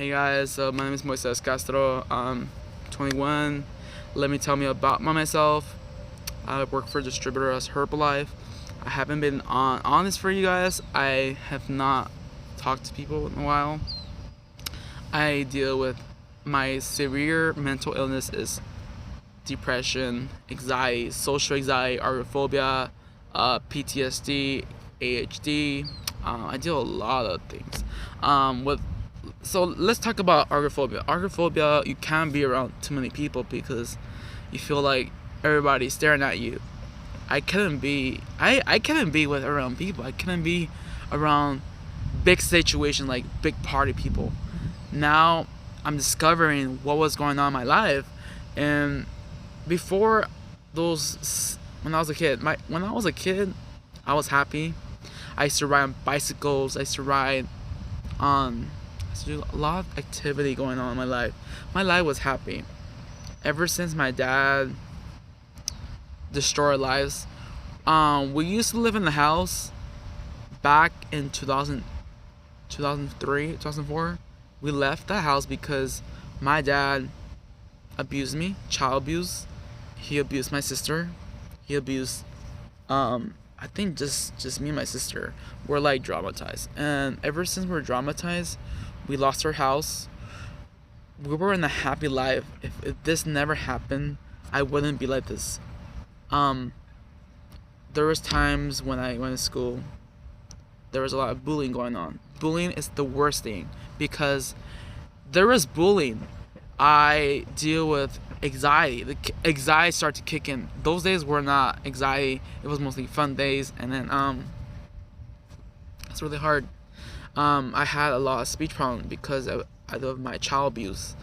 Hey guys, so my name is Moises Castro. I'm 21. Let me tell me about myself. I work for a distributor as Herbalife. I haven't been honest for you guys. I have not talked to people in a while. I deal with my severe mental illness is depression, anxiety, social anxiety, agoraphobia, PTSD, ADHD. I deal with a lot of things. So let's talk about agoraphobia. Agoraphobia, you can't be around too many people because you feel like everybody's staring at you. I couldn't be with around people. I couldn't be around big situations like big party people. Now I'm discovering what was going on in my life, and before those, when I was a kid, I was happy. I used to ride on bicycles. I used to do a lot of activity going on in my life. My life was happy. Ever since my dad destroyed lives, we used to live in the house back in 2003, 2004. We left the house because my dad abused me, child abuse. He abused my sister. He abused, I think just me and my sister were like traumatized. And ever since we were traumatized, we lost our house. We were in a happy life. If this never happened, I wouldn't be like this. There was times when I went to school, there was a lot of bullying going on. Bullying is the worst thing because there is bullying. I deal with anxiety. The anxiety started to kick in. Those days were not anxiety. It was mostly fun days. And then it's really hard. I had a lot of speech problems because of my child abuse.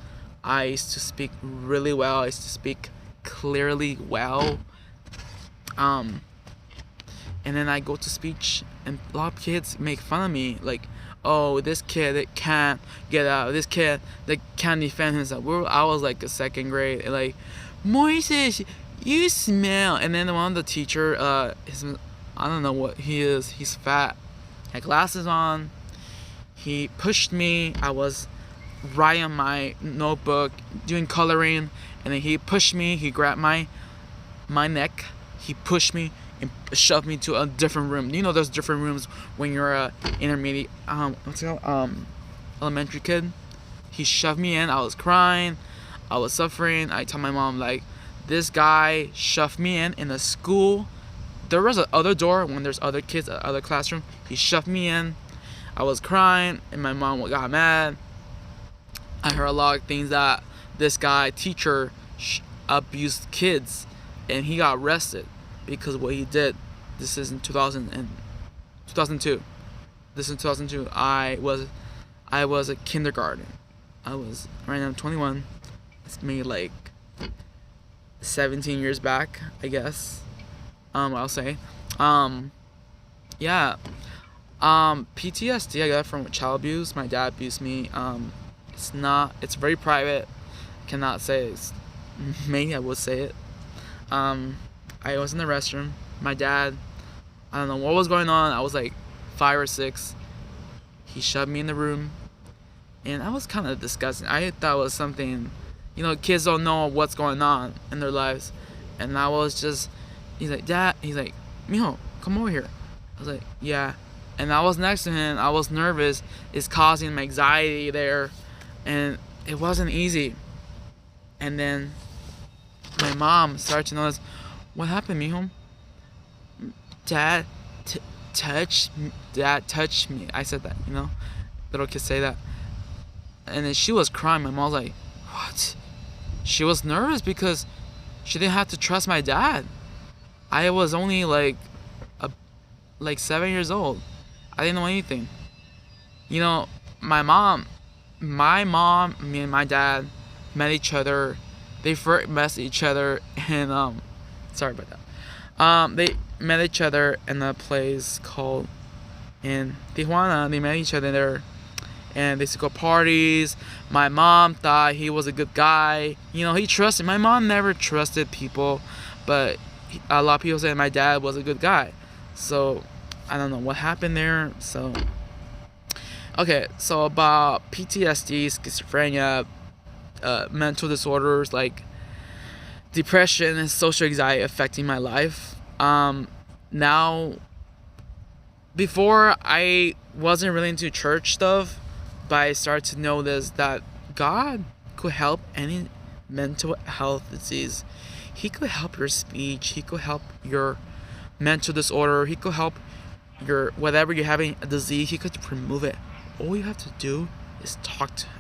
I used to speak really well. I used to speak clearly well. And then I go to speech, and a lot of kids make fun of me, like, oh, this kid that can't get out, this kid that can't defend himself. I was like a second grade, and like, Moises, you smell. And then one of the teacher, I don't know what he is. He's fat, had glasses on. He pushed me. I was writing my notebook, doing coloring, and then he pushed me. He grabbed my neck. He pushed me and shoved me to a different room. You know, there's different rooms when you're a intermediate, elementary kid. He shoved me in. I was crying. I was suffering. I told my mom, like, this guy shoved me in a school. There was another door when there's other kids, other classroom. He shoved me in. I was crying, and my mom got mad. I heard a lot of things that this guy, teacher, abused kids, and he got arrested because of what he did. This is in 2002. This is in 2002. I was a kindergarten. Right now I'm 21. It's maybe like 17 years back, I guess. I'll say. Yeah. PTSD I got from child abuse. My dad abused me. It's very private. I cannot say it. Maybe I would say it. I was in the restroom. My dad, I don't know what was going on. I was like 5 or 6. He shoved me in the room, and I was kind of disgusting. I thought it was something, kids don't know what's going on in their lives. And I was just, he's like, Dad, he's like, Mijo, come over here. I was like, yeah. And I was next to him. I was nervous. It's causing my anxiety there, and it wasn't easy. And then my mom started to notice, what happened, mijo? Dad touched me. I said that, little kids say that. And then she was crying. My mom was like, what? She was nervous because she didn't have to trust my dad. I was only like 7 years old. I didn't know anything. My mom, me and my dad met each other. They first met each other, and sorry about that. They met each other in a place called in Tijuana. They met each other there, and they used to go parties. My mom thought he was a good guy. He trusted. My mom never trusted people, but a lot of people say my dad was a good guy. So I don't know what happened there. So Okay, so about PTSD, schizophrenia, mental disorders like depression and social anxiety affecting my life. Now, before I wasn't really into church stuff, but I started to notice that God could help any mental health disease. He could help your speech. He could help your mental disorder. He could help your whatever you're having a disease. He could remove it. All you have to do is talk to him.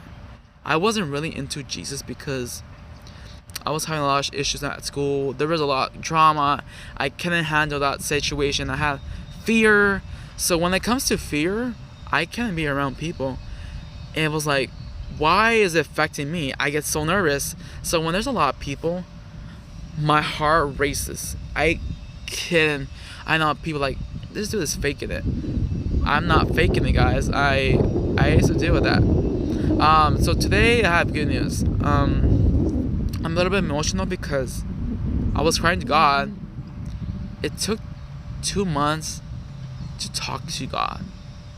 I wasn't really into Jesus because I was having a lot of issues at school. There was a lot of drama. I couldn't handle that situation. I had fear. So when it comes to fear, I can't be around people. And it was like, why is it affecting me? I get so nervous. So when there's a lot of people, my heart races. I know people like, this dude is faking it. I'm not faking it, guys. I used to deal with that. So today I have good news. I'm a little bit emotional because I was crying to God. It took 2 months to talk to God.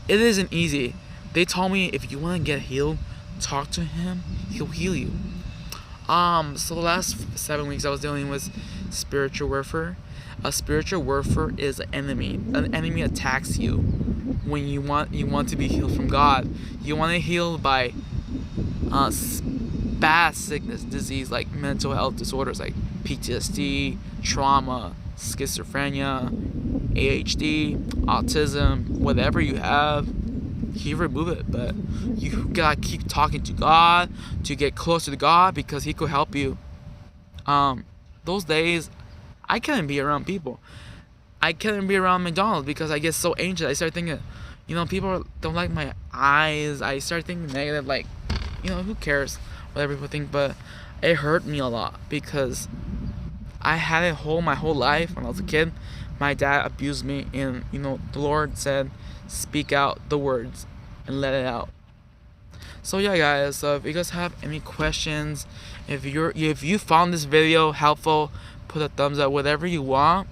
It isn't easy. They told me if you want to get healed, talk to him. He'll heal you. So the last 7 weeks I was dealing with spiritual warfare. A spiritual warfare is an enemy. An enemy attacks you when you want to be healed from God. You want to heal by bad sickness, disease like mental health disorders like PTSD, trauma, schizophrenia, ADHD, autism, whatever you have. He remove it, but you gotta keep talking to God to get closer to God because he could help you. Those days I couldn't be around people. I couldn't be around McDonald's because I get so anxious. I start thinking, people don't like my eyes. I start thinking negative, like, who cares whatever people think. But it hurt me a lot because I had it my whole life. When I was a kid, my dad abused me, and the Lord said, speak out the words and let it out. So yeah, guys, so if you guys have any questions, if you found this video helpful, put a thumbs up, whatever you want.